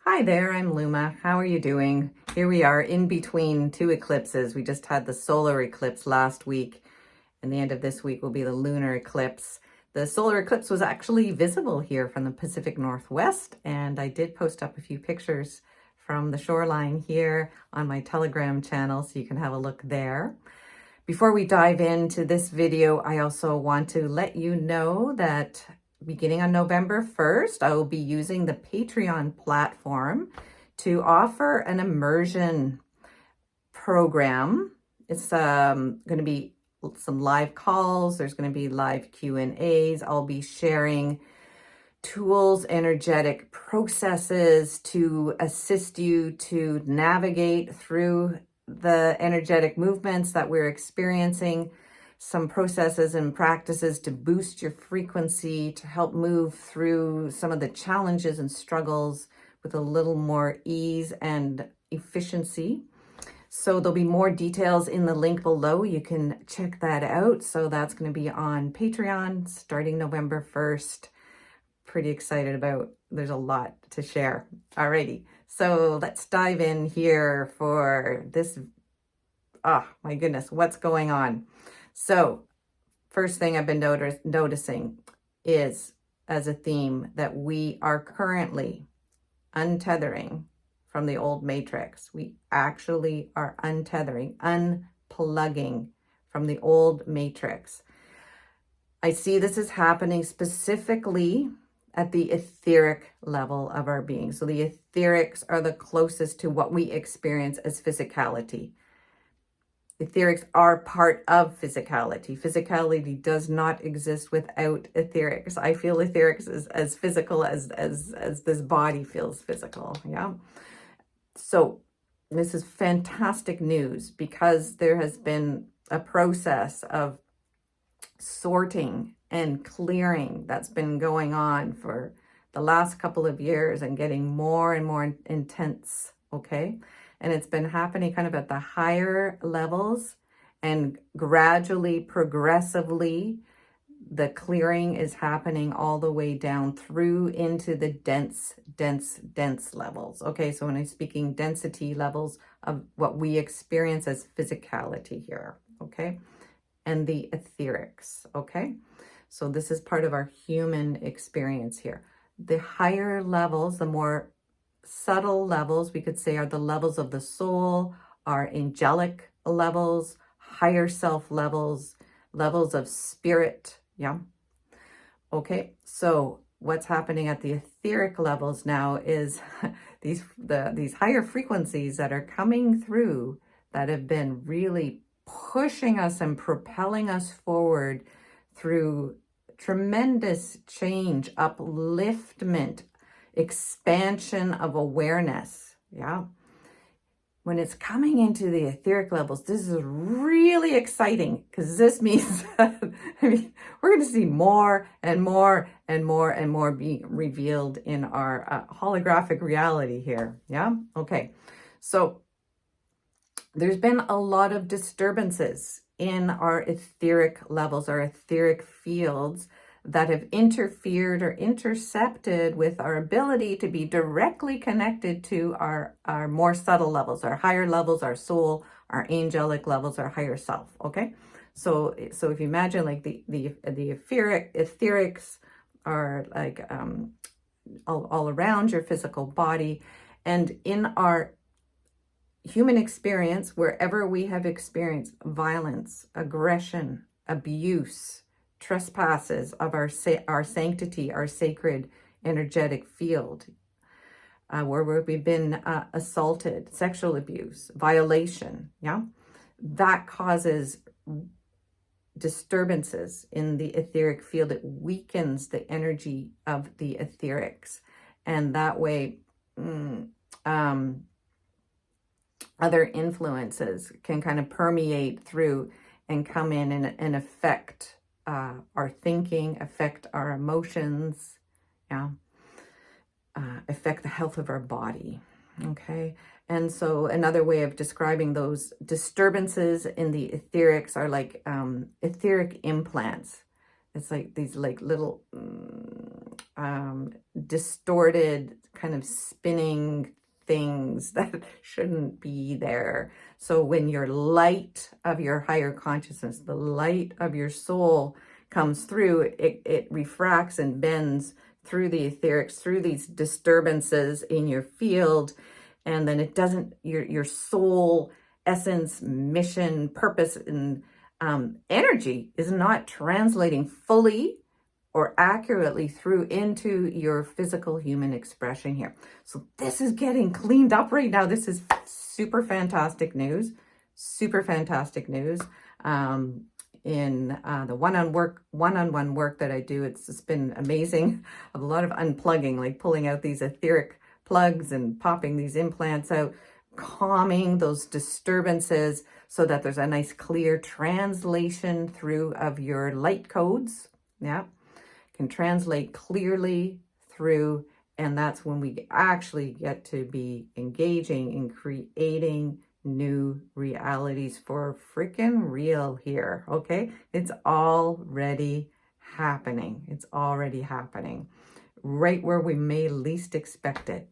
Hi there, I'm Luma. How are you doing? Here we are in between two eclipses. We just had the solar eclipse last week, and the end of this week will be the lunar eclipse. The solar eclipse was actually visible here from the Pacific Northwest, and I did post up a few pictures from the shoreline here on my Telegram channel, so you can have a look there. Before we dive into this video, I also want to let you know that beginning on November 1st, I will be using the Patreon platform to offer an immersion program. It's going to be some live calls. There's going to be live Q&As. I'll be sharing tools, energetic processes to assist you to navigate through the energetic movements that we're experiencing, some processes and practices to boost your frequency, to help move through some of the challenges and struggles with a little more ease and efficiency. So there'll be more details in the link below. You can check that out. So that's going to be on Patreon starting November 1st. Pretty excited about, there's a lot to share. Alrighty, so let's dive in here for this. Oh my goodness, what's going on? So first thing I've been noticing is, as a theme, that we are currently untethering from the old matrix. We actually are untethering, unplugging from the old matrix. I see this is happening specifically at the etheric level of our being. So the etherics are the closest to what we experience as physicality. Etherics are part of physicality. Physicality does not exist without etherics. I feel etherics is as physical as this body feels physical. Yeah. So this is fantastic news, because there has been a process of sorting and clearing that's been going on for the last couple of years and getting more and more intense. Okay. And it's been happening kind of at the higher levels, and gradually, progressively, the clearing is happening all the way down through into the dense levels. Okay, so when I'm speaking density levels of what we experience as physicality here, okay, and the etherics, okay? So this is part of our human experience here. The higher levels, the more subtle levels, we could say, are the levels of the soul, our angelic levels, higher self levels, levels of spirit. Yeah. Okay. So what's happening at the etheric levels now is these higher frequencies that are coming through, that have been really pushing us and propelling us forward through tremendous change, upliftment, expansion of awareness. Yeah. When it's coming into the etheric levels, this is really exciting, because this means that, we're going to see more and more and more and more being revealed in our holographic reality here. Yeah. Okay. So there's been a lot of disturbances in our etheric levels, our etheric fields, that have interfered or intercepted with our ability to be directly connected to our more subtle levels, our higher levels, our soul, our angelic levels, our higher self. Okay, so if you imagine, like the etherics are like all around your physical body, and in our human experience, wherever we have experienced violence, aggression, abuse, trespasses of our sanctity, our sacred energetic field, where we've been assaulted, sexual abuse, violation, yeah, that causes disturbances in the etheric field. It weakens the energy of the etherics, and that way other influences can kind of permeate through and come in and affect our thinking, affect our emotions, yeah, affect the health of our body. Okay. And so another way of describing those disturbances in the etherics are like etheric implants. It's like these like little distorted kind of spinning things that shouldn't be there. So when your light of your higher consciousness, the light of your soul comes through, it refracts and bends through the etherics, through these disturbances in your field. And then it doesn't, your soul essence, mission, purpose, and energy is not translating fully or accurately through into your physical human expression here. So this is getting cleaned up right now. This is super fantastic news. Super fantastic news. In the one-on-one work that I do, it's just been amazing. A lot of unplugging, like pulling out these etheric plugs and popping these implants out, calming those disturbances so that there's a nice clear translation through of your light codes. Yeah, can translate clearly through, and that's when we actually get to be engaging in creating new realities for freaking real here. Okay, it's already happening. It's already happening right where we may least expect it.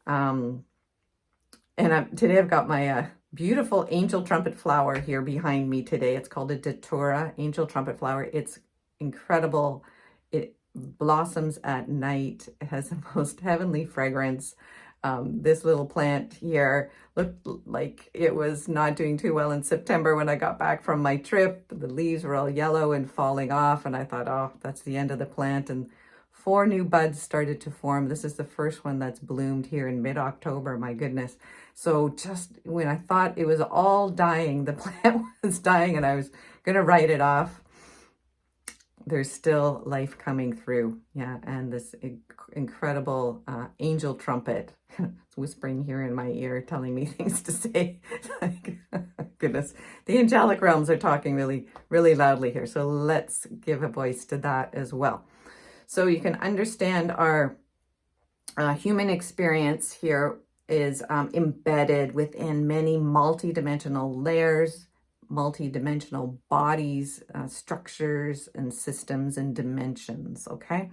And today I've got my beautiful angel trumpet flower here behind me today. It's called a datura angel trumpet flower. It's incredible. It blossoms at night. It has the most heavenly fragrance. This little plant here looked like it was not doing too well in September when I got back from my trip. The leaves were all yellow and falling off, and I thought, oh, that's the end of the plant. And 4 new buds started to form. This is the first one that's bloomed here in mid-October, my goodness. So just when I thought it was all dying, the plant was dying and I was gonna write it off, there's still life coming through. Yeah, and this incredible angel trumpet, it's whispering here in my ear, telling me things to say. Like, goodness, the angelic realms are talking really, really loudly here. So let's give a voice to that as well. So you can understand our human experience here is embedded within many multidimensional layers, multidimensional bodies, structures, and systems and dimensions, okay?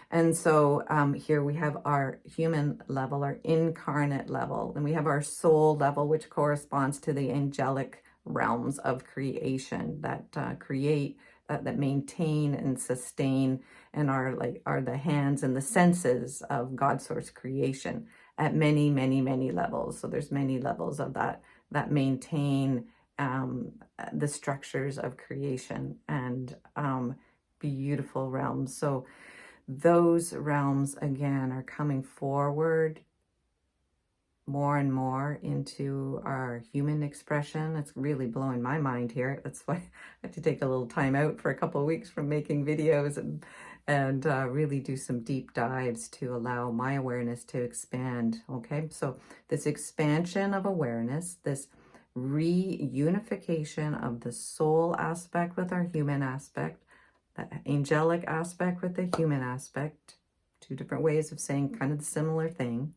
And so here we have our human level, our incarnate level, and we have our soul level, which corresponds to the angelic realms of creation that create, that maintain and sustain, and are the hands and the senses of God source creation at many, many, many levels. So there's many levels of that maintain the structures of creation and beautiful realms. So those realms again are coming forward more and more into our human expression. It's really blowing my mind here. That's why I have to take a little time out for a couple of weeks from making videos and really do some deep dives to allow my awareness to expand. Okay, so this expansion of awareness, this reunification of the soul aspect with our human aspect, the angelic aspect with the human aspect, 2 different ways of saying kind of the similar thing,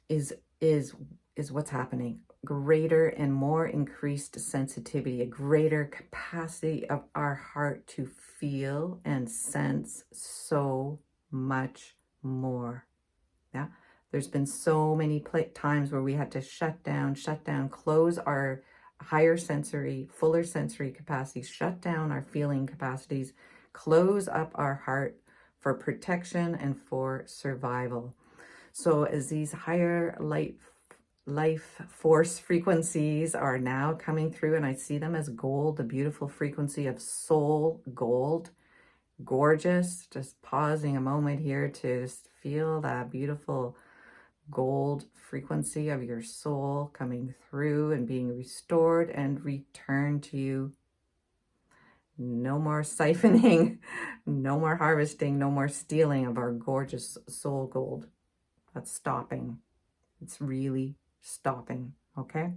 is what's happening. Greater and more increased sensitivity, a greater capacity of our heart to feel and sense so much more. Yeah, there's been so many times where we had to shut down, close our higher sensory, fuller sensory capacities, shut down our feeling capacities, close up our heart for protection and for survival. So as these higher life force frequencies are now coming through, and I see them as gold, the beautiful frequency of soul gold, gorgeous. Just pausing a moment here to just feel that beautiful gold frequency of your soul coming through and being restored and returned to you. No more siphoning, no more harvesting, no more stealing of our gorgeous soul gold. That's stopping. It's really stopping, okay?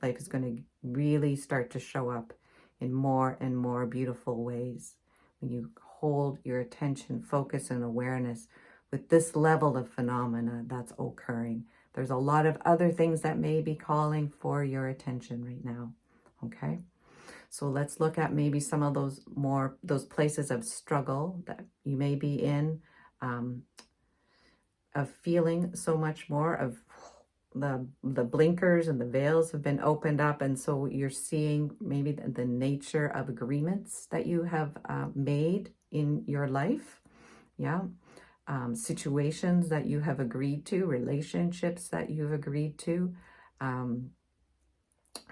Life is going to really start to show up in more and more beautiful ways when you hold your attention, focus, and awareness with this level of phenomena that's occurring. There's a lot of other things that may be calling for your attention right now, okay? So let's look at maybe some of those places of struggle that you may be in, of feeling so much more of the blinkers and the veils have been opened up, and so you're seeing maybe the nature of agreements that you have made in your life. Yeah. Situations that you have agreed to, relationships that you've agreed to,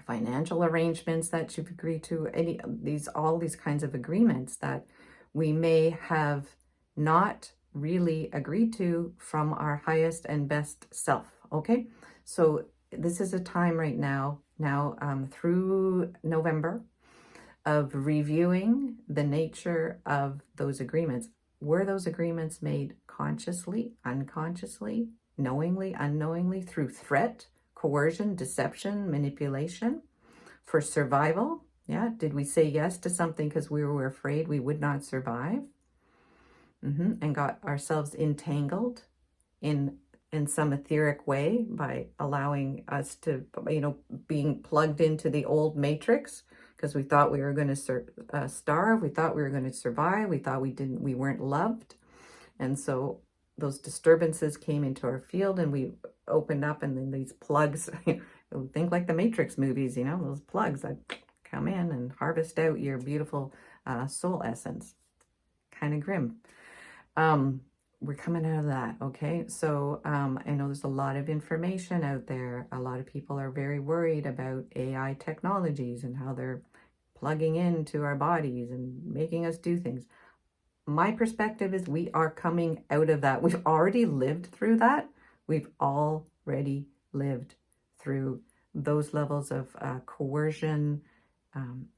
financial arrangements that you've agreed to, all these kinds of agreements that we may have not really agreed to from our highest and best self. Okay, so this is a time right now through November, of reviewing the nature of those agreements. Were those agreements made consciously, unconsciously, knowingly, unknowingly, through threat, coercion, deception, manipulation, for survival? Yeah, did we say yes to something because we were afraid we would not survive? And got ourselves entangled in some etheric way by allowing us to, being plugged into the old matrix because we thought we were going to starve, we thought we were going to survive, we thought we weren't loved. And so those disturbances came into our field and we opened up, and then these plugs, think like the Matrix movies, those plugs that come in and harvest out your beautiful soul essence. Kind of grim. We're coming out of that, okay? So I know there's a lot of information out there. A lot of people are very worried about AI technologies and how they're plugging into our bodies and making us do things. My perspective is we are coming out of that. We've already lived through that. We've already lived through those levels of coercion,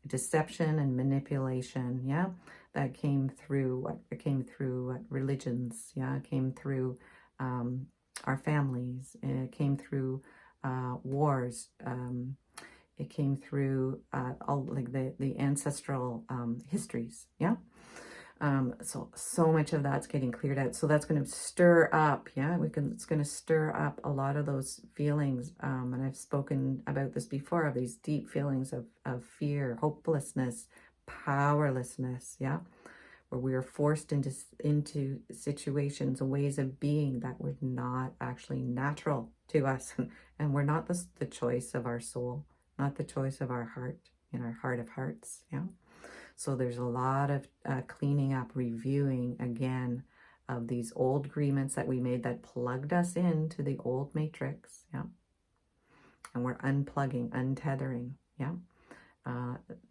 deception, and manipulation. Yeah, that came through religions. Yeah, it came through our families. It came through wars. It came through all like the ancestral histories. Yeah. So much of that's getting cleared out. So that's going to stir up, it's going to stir up a lot of those feelings. And I've spoken about this before, of these deep feelings of fear, hopelessness, powerlessness, where we are forced into situations and ways of being that were not actually natural to us. And we're not the choice of our soul, not the choice of our heart, in our heart of hearts, So there's a lot of cleaning up, reviewing again of these old agreements that we made that plugged us into the old matrix, and we're unplugging, untethering,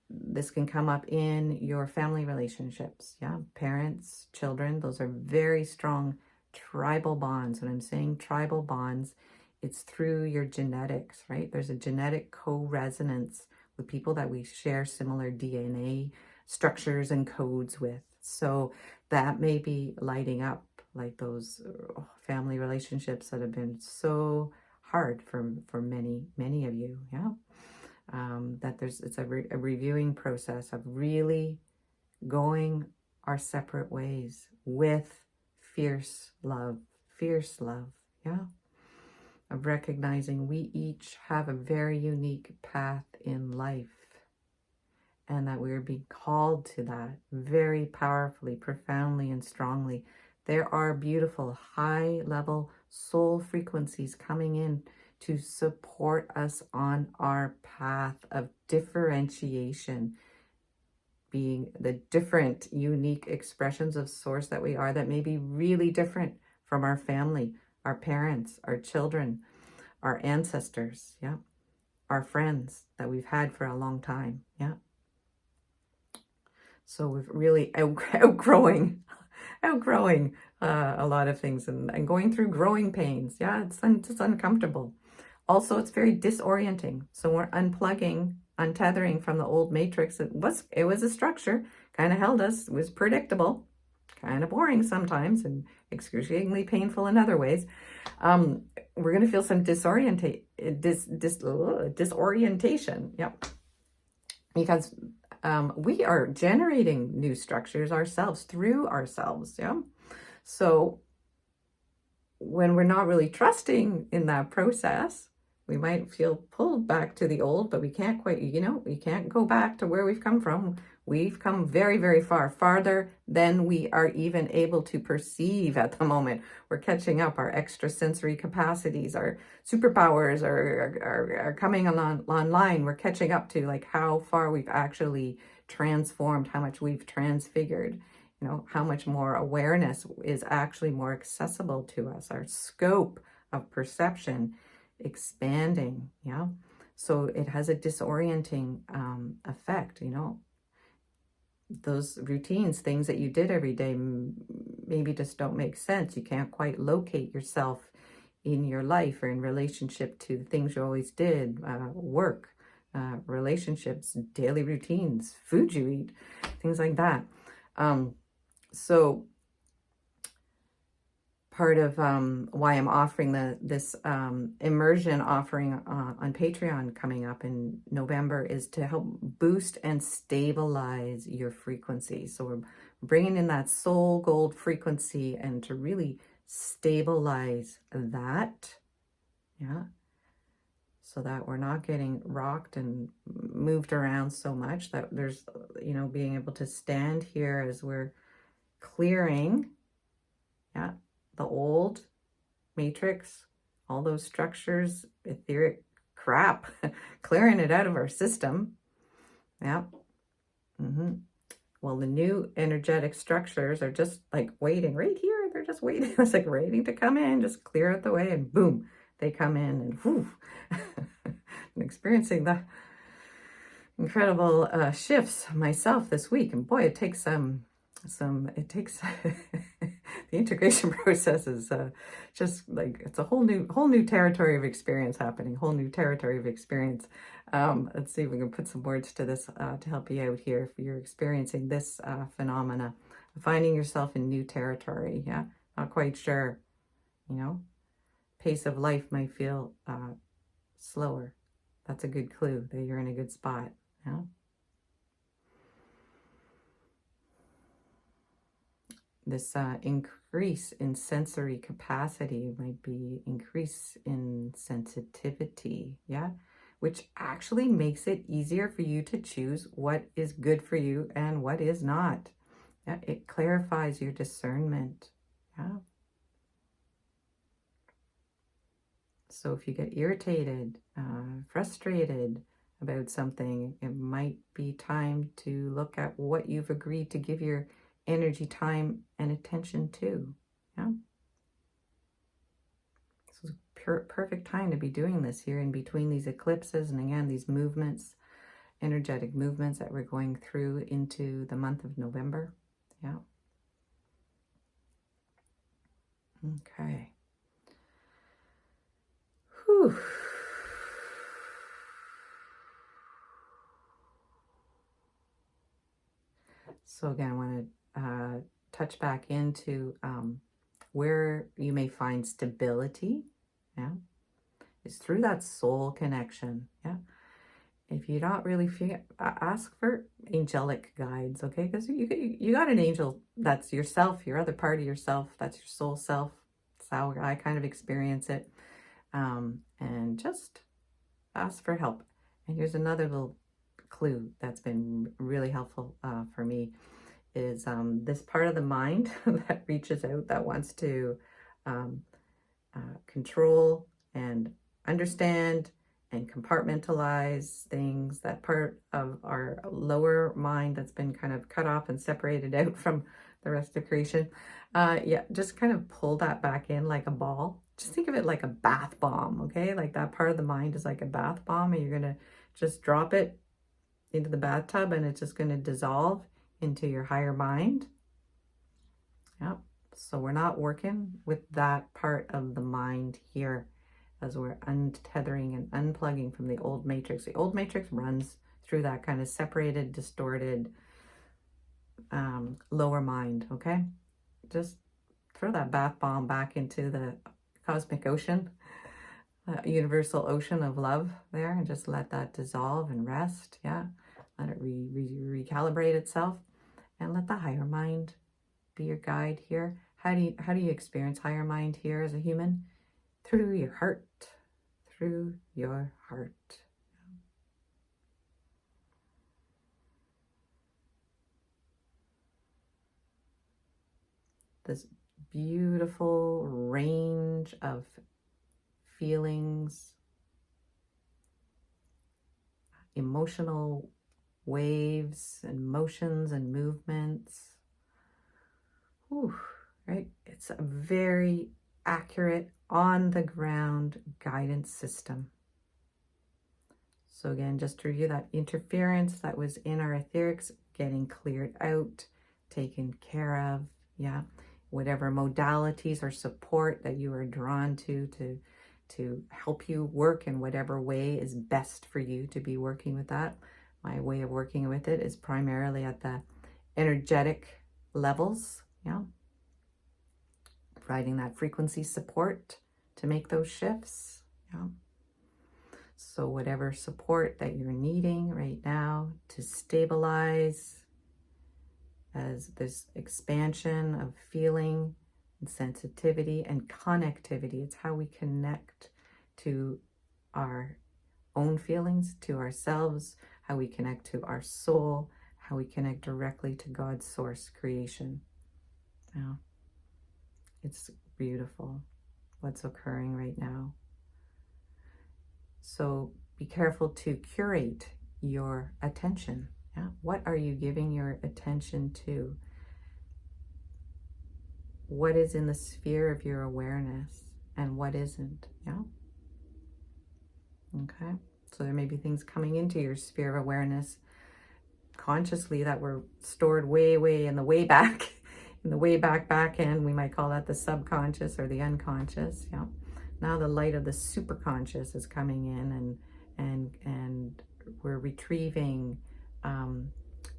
This can come up in your family relationships, parents, children. Those are very strong tribal bonds. When I'm saying tribal bonds, it's through your genetics, right? There's a genetic co-resonance with people that we share similar DNA structures and codes with. So that may be lighting up, like those family relationships that have been so hard for many of you. That it's a reviewing process of really going our separate ways with fierce love, of recognizing we each have a very unique path in life, and that we are being called to that very powerfully, profoundly, and strongly. There are beautiful high-level soul frequencies coming in to support us on our path of differentiation, being the different, unique expressions of source that we are, that may be really different from our family, our parents, our children, our ancestors, our friends that we've had for a long time, So we've really outgrowing a lot of things and going through growing pains. It's uncomfortable. Also, it's very disorienting. So we're unplugging, untethering from the old matrix. It was a structure, kind of held us. It was predictable, kind of boring sometimes, and excruciatingly painful in other ways. We're going to feel some disorientation, because we are generating new structures ourselves, through ourselves, So when we're not really trusting in that process, We might feel pulled back to the old, but we can't quite, we can't go back to where we've come from. We've come very, very far, farther than we are even able to perceive at the moment. We're catching up. Our extrasensory capacities, our superpowers are coming online. We're catching up to like how far we've actually transformed, how much we've transfigured, how much more awareness is actually more accessible to us. Our scope of perception expanding, so it has a disorienting effect. Those routines, things that you did every day, maybe just don't make sense. You can't quite locate yourself in your life or in relationship to the things you always did, work, relationships, daily routines, food you eat, things like that. So part of why I'm offering this immersion offering on Patreon coming up in November is to help boost and stabilize your frequency. So we're bringing in that soul gold frequency and to really stabilize that, so that we're not getting rocked and moved around so much, that there's, being able to stand here as we're clearing, the old matrix, all those structures, etheric crap, clearing it out of our system. Well, the new energetic structures are just like waiting right here. They're just waiting. It's like waiting to come in, just clear out the way, and boom, they come in, and whoo. I'm experiencing the incredible shifts myself this week, and boy, it takes the integration process is just like, it's a whole new territory of experience happening, whole new territory of experience. Let's see if we can put some words to this to help you out here. If you're experiencing this phenomena, finding yourself in new territory, not quite sure, pace of life might feel slower. That's a good clue that you're in a good spot. This increase in sensory capacity might be increase in sensitivity, which actually makes it easier for you to choose what is good for you and what is not. It clarifies your discernment. So if you get irritated, frustrated about something, it might be time to look at what you've agreed to give your energy, time, and attention to. So it's a perfect time to be doing this here in between these eclipses, and again, these movements, energetic movements that we're going through into the month of November. Okay. Whew. So again, I want to touch back into where you may find stability, is through that soul connection. If you're not really feeling, ask for angelic guides, okay? Because you got an angel that's yourself, your other part of yourself, that's your soul self. That's how I kind of experience it. And just ask for help. And here's another little clue that's been really helpful for me, is this part of the mind that reaches out, that wants to control and understand and compartmentalize things, that part of our lower mind that's been kind of cut off and separated out from the rest of creation. Just kind of pull that back in like a ball. Just think of it like a bath bomb, okay? Like that part of the mind is like a bath bomb, and you're going to just drop it into the bathtub, and it's just going to dissolve into your higher mind. So we're not working with that part of the mind here, as we're untethering and unplugging from the old matrix. The old matrix runs through that kind of separated, distorted lower mind, okay? Just throw that bath bomb back into the cosmic ocean, universal ocean of love there, and just let that dissolve and rest. Let it recalibrate itself, and let the higher mind be your guide here. How do you experience higher mind here as a human? Through your heart, through your heart. This beautiful range of feelings, emotional waves and motions and movements. Whew, right? It's a very accurate, on the ground guidance system. So again, just to review, that interference that was in our etherics getting cleared out, taken care of. Yeah, whatever modalities or support that you are drawn to help you work in whatever way is best for you to be working with that. My way of working with it is primarily at the energetic levels. Yeah, providing that frequency support to make those shifts. Yeah. So whatever support that you're needing right now to stabilize as this expansion of feeling and sensitivity and connectivity. It's how we connect to our own feelings, to ourselves, how we connect to our soul, how we connect directly to God's source creation. Now, it's beautiful what's occurring right now. So be careful to curate your attention. Yeah? What are you giving your attention to? What is in the sphere of your awareness and what isn't? Yeah. Okay. So there may be things coming into your sphere of awareness consciously that were stored way in the way back, in the way back end. We might call that the subconscious or the unconscious. Yeah. Now the light of the superconscious is coming in, and we're retrieving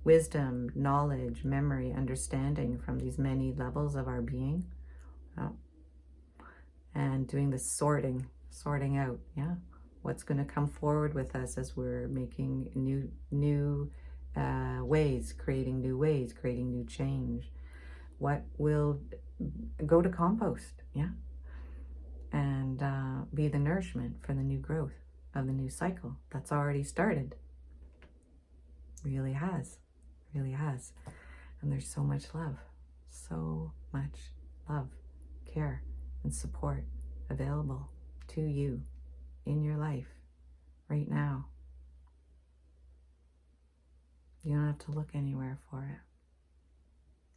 wisdom, knowledge, memory, understanding from these many levels of our being, and doing the sorting out. Yeah, what's going to come forward with us as we're making new ways, creating new change. What will go to compost? Yeah. And be the nourishment for the new growth of the new cycle that's already started. Really has. And there's so much love, care, and support available to you in your life right now. You don't have to look anywhere for it.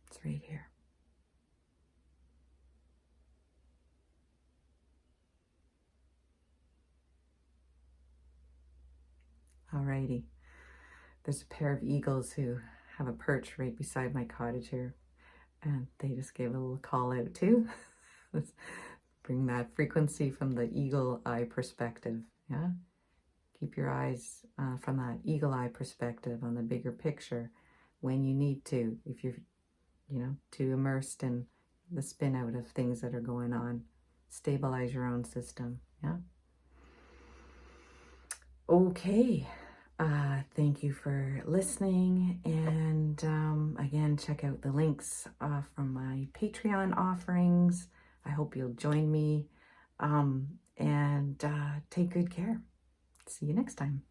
It's right here. Alrighty. There's a pair of eagles who have a perch right beside my cottage here, and they just gave a little call out too. Let's bring that frequency from the eagle eye perspective. Yeah, keep your eyes from that eagle eye perspective on the bigger picture when you need to, if you're too immersed in the spin out of things that are going on. Stabilize your own system. Yeah. Okay. Thank you for listening, and again, check out the links from my Patreon offerings. I hope you'll join me, and take good care. See you next time.